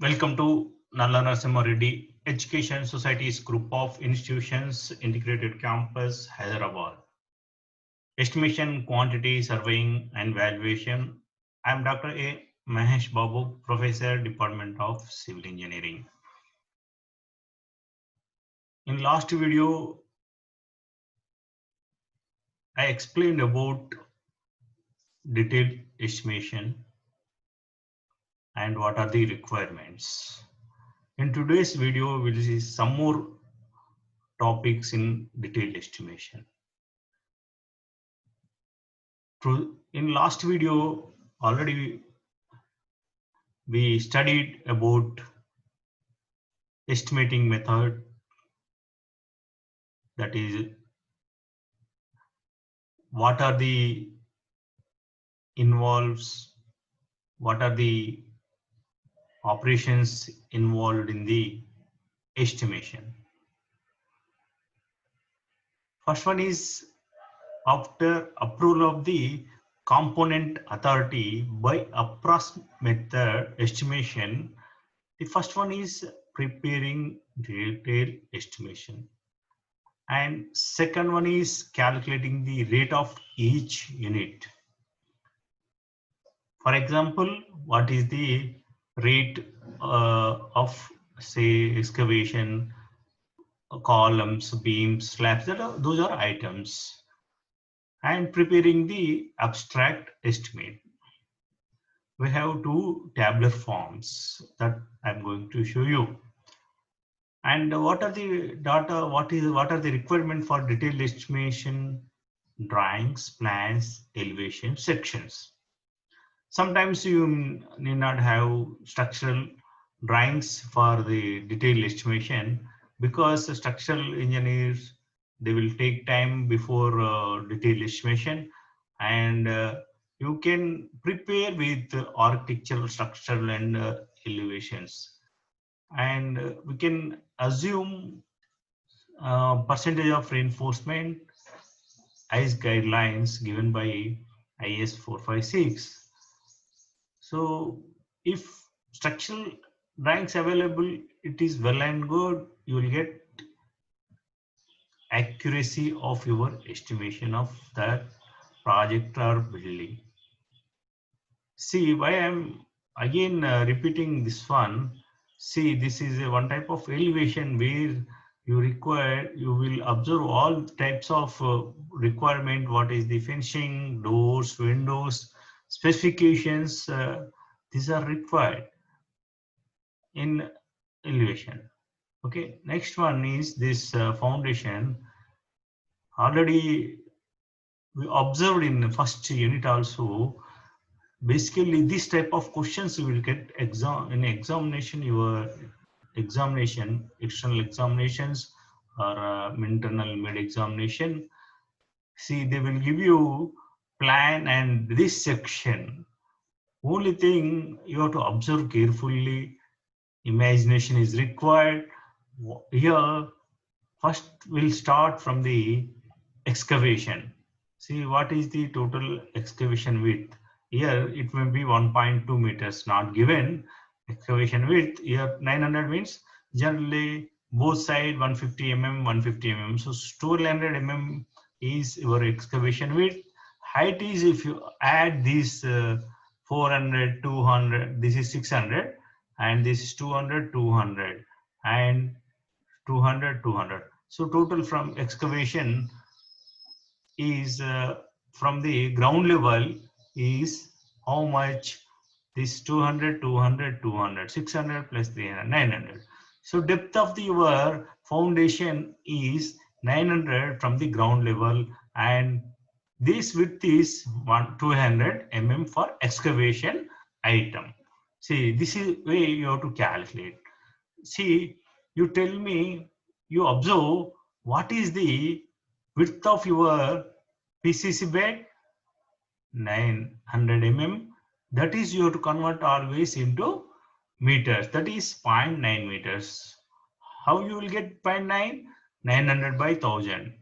Welcome to Nalla Narasimha Reddy Education Society's group of institutions, integrated campus, Hyderabad. Estimation, quantity, surveying, and valuation. I am Dr. A. Mahesh Babu, Professor, Department of Civil Engineering. In last video, I explained about detailed estimation and what are the requirements. In today's video, we'll see some more topics in detailed estimation. In last video, already we studied about estimating method, that is what are the involves, what are the operations involved in the estimation. First one is after approval of the component authority by approximate method estimation. The first one is preparing detailed estimation, and second one is calculating the rate of each unit. For example, what is the rate of, say, excavation, columns, beams, slabs? Those are items. And preparing the abstract estimate. We have two tabular forms that I'm going to show you. And what are the data? What are the requirements for detailed estimation? Drawings, plans, elevation, sections. Sometimes you need not have structural drawings for the detailed estimation, because the structural engineers, they will take time before detailed estimation, and you can prepare with architectural, structural, and elevations, and we can assume percentage of reinforcement as guidelines given by IS 456. So if structural drawings available, it is well and good. You will get accuracy of your estimation of that project or building. See, why I'm again repeating this one. See, this is a one type of elevation where you will observe all types of requirement. What is the finishing, doors, windows, specifications, these are required in elevation. Okay, next one is this foundation. Already we observed in the first unit also. Basically, this type of questions you will get in examination. Your examination, external examinations, or internal mid examination. See, they will give you plan and this section. Only thing you have to observe carefully. Imagination is required. Here, first we'll start from the excavation. See, what is the total excavation width? Here it may be 1.2 meters, not given. Excavation width here 900 means generally both side 150 mm, 150 mm. So 1200 mm is your excavation width. Height is, if you add these 400, 200, this is 600, and this is 200, 200, and 200, 200. So total from excavation is from the ground level is how much? This 200, 200, 200, 600 plus 300, 900. So depth of your foundation is 900 from the ground level, and this width is 200 mm for excavation item. See, this is way you have to calculate. See, you tell me, you observe what is the width of your PCC bed, 900 mm. That is, you have to convert always into meters. That is 0.9 meters. How you will get 0.9? 900 by 1000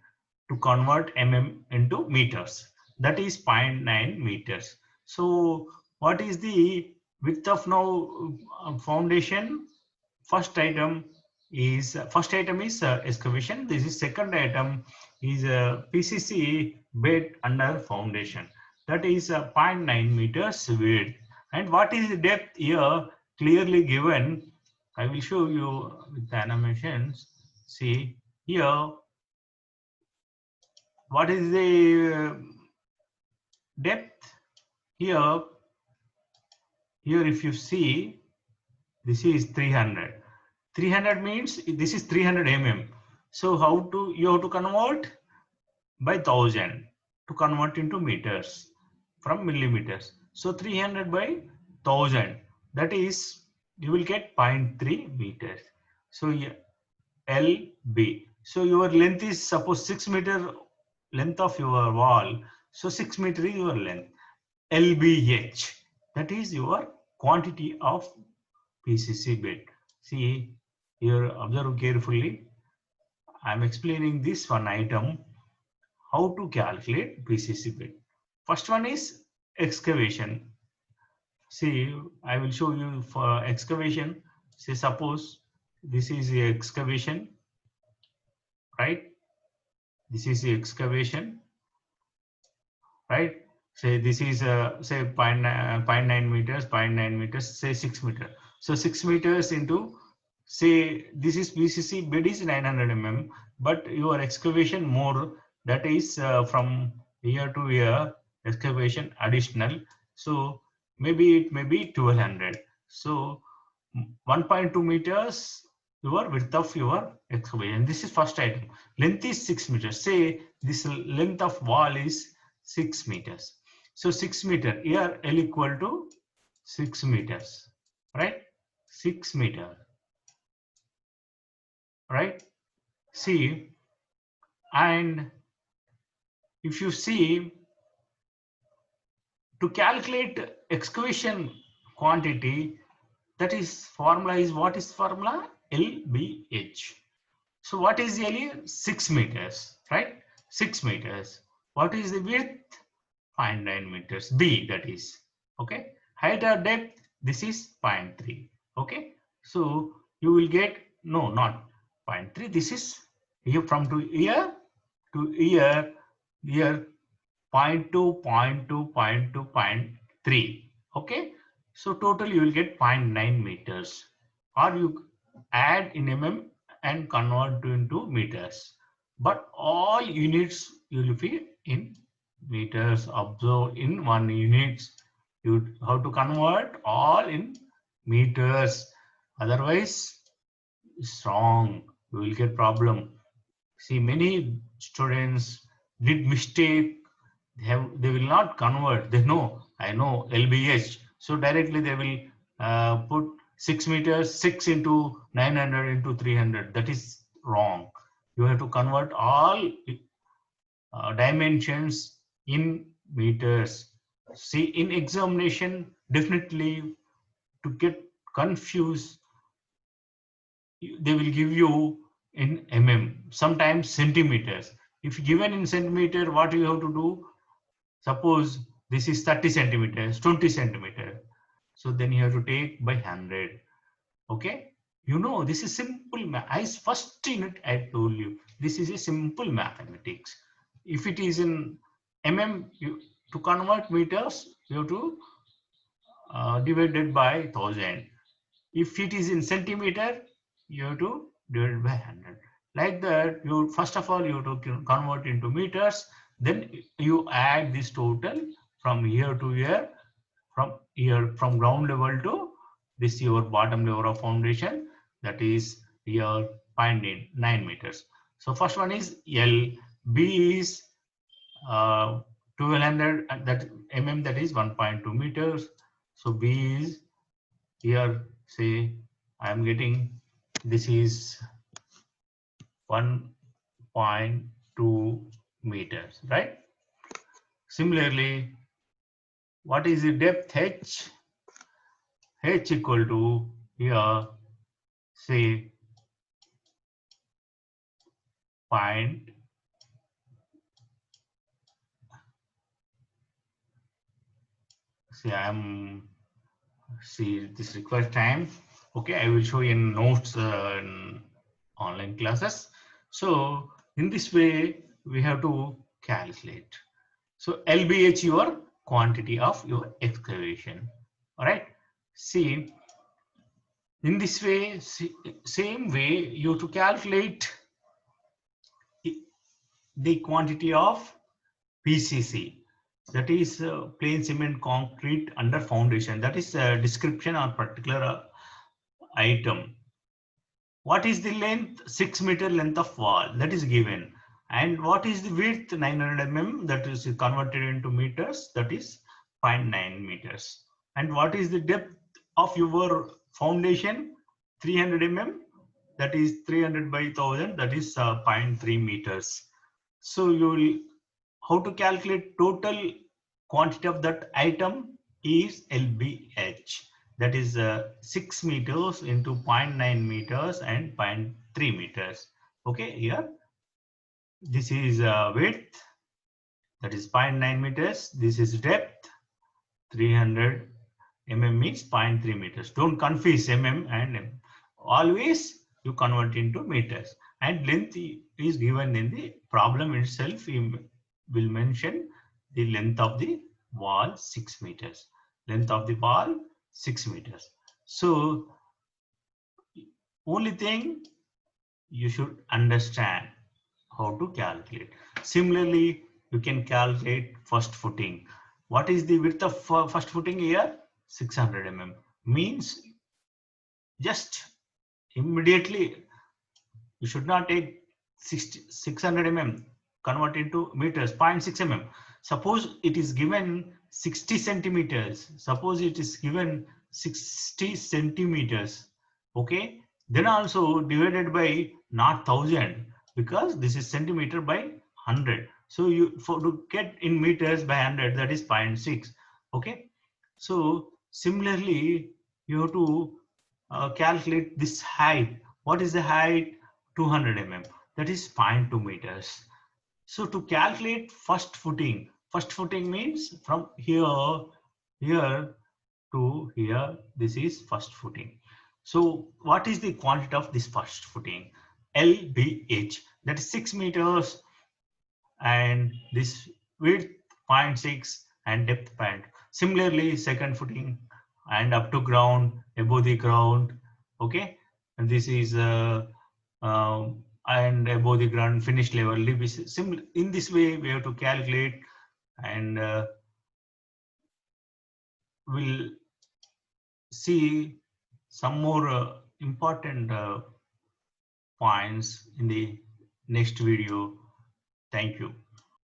to convert mm into meters. That is 0.9 meters. So what is the width of now foundation. First item is excavation. This is second item is PCC bed under foundation. That is 0.9 meters width. And what is the depth here? Clearly given. I will show you with the animations. See here. What is the depth here? Here, if you see, this is 300. 300 means this is 300 mm. So you have to convert by 1000 to convert into meters from millimeters. So 300 by 1000, that is you will get 0.3 meters. So LB. So your length is suppose 6 meter length of your wall. So 6 meter is your length. LBH, that is your quantity of PCC bed. See here, observe carefully. I am explaining this one item, how to calculate PCC bed. First one is excavation. See, I will show you for excavation. Say suppose this is the excavation, right? This is the excavation, right? Say this is say 0.9 meters, 0.9 meters, say 6 meters. So 6 meters into, say this is PCC bed is 900 mm, but your excavation more, that is from year to year excavation additional. So maybe it may be 1200. So 1.2 meters your width of your excavation. This is first item. Length is 6 meters. Say this length of wall is 6 meters. So 6 meter here L equal to 6 meters, right? 6 meter, right? See, and if you see, to calculate excavation quantity, that is formula is, what is formula? LBH. So what is L? 6 meters, right? 6 meters. What is the width? 0.9 meters. B, that is. Okay. Height or depth? This is 0.3. Okay. So you will get, no, not 0.3. This is here from to here to here, here 0.2, 0.2, 0.2, 0.3. Okay. So total you will get 0.9 meters, or you add in mm and convert into meters. But all units you will be in meters. Observe, in 1 units you have to convert all in meters. Otherwise, it's wrong. You will get problem. See, many students did mistake. They will not convert. They know, I know LBH. So directly they will put 6 meters, 6 into 900 into 300. That is wrong. You have to convert all dimensions in meters. See, in examination, definitely to get confused, they will give you in mm, sometimes centimeters. If given in centimeter, what you have to do? Suppose this is 30 centimeters, 20 centimeter. So then you have to take by 100. Okay. You know, this is simple math. I first unit I told you, this is a simple mathematics. If it is in mm, to convert meters, you have to divide it by 1000. If it is in centimeter, you have to divide it by 100. Like that, you first of all you have to convert into meters. Then you add this total from here to here, from ground level to this your bottom level of foundation, that is here 0.9 meters. So first one is L. B is 1200 that mm, that is 1.2 meters. So B is here, say I am getting, this is 1.2 meters, right? Similarly, what is the depth H? H equal to here, say point, say I am see this requires time. Okay, I will show you in notes in online classes. So in this way we have to calculate. So LBH your quantity of your excavation. All right. See, in this way, same way you have to calculate the quantity of PCC, that is plain cement concrete under foundation. That is a description on particular item. What is the length? 6 meter length of wall, that is given. And what is the width? 900 mm, that is converted into meters, that is 0.9 meters. And what is the depth of your foundation? 300 mm, that is 300 by 1000, that is 0.3 meters. So you will, how to calculate total quantity of that item is LBH, that is 6 meters into 0.9 meters and 0.3 meters. Okay, here this is width, that is 0.9 meters. This is depth, 300 mm means 0.3 meters. Don't confuse mm and m. Always you convert into meters. And length is given in the problem itself. We will mention the length of the wall 6 meters. Length of the wall 6 meters. So only thing you should understand how to calculate. Similarly, you can calculate first footing. What is the width of first footing here? 600 mm. Means just immediately you should not take 600 mm, convert into meters, 0.6 mm. Suppose it is given 60 centimeters. Suppose it is given 60 centimeters. Okay. Then also divided by not 1000, because this is centimeter by 100. So you, for to get in meters by 100, that is 0.6. Okay. So similarly, you have to calculate this height. What is the height? 200 mm. That is 0.2 meters. So to calculate first footing means from here to here, this is first footing. So what is the quantity of this first footing? LBH, that is 6 meters, and this width 0.6 and depth 0. Similarly, second footing and up to ground, above the ground. Okay, and this is and above the ground finished level. In this way we have to calculate, and we'll see some more important points in the next video. Thank you.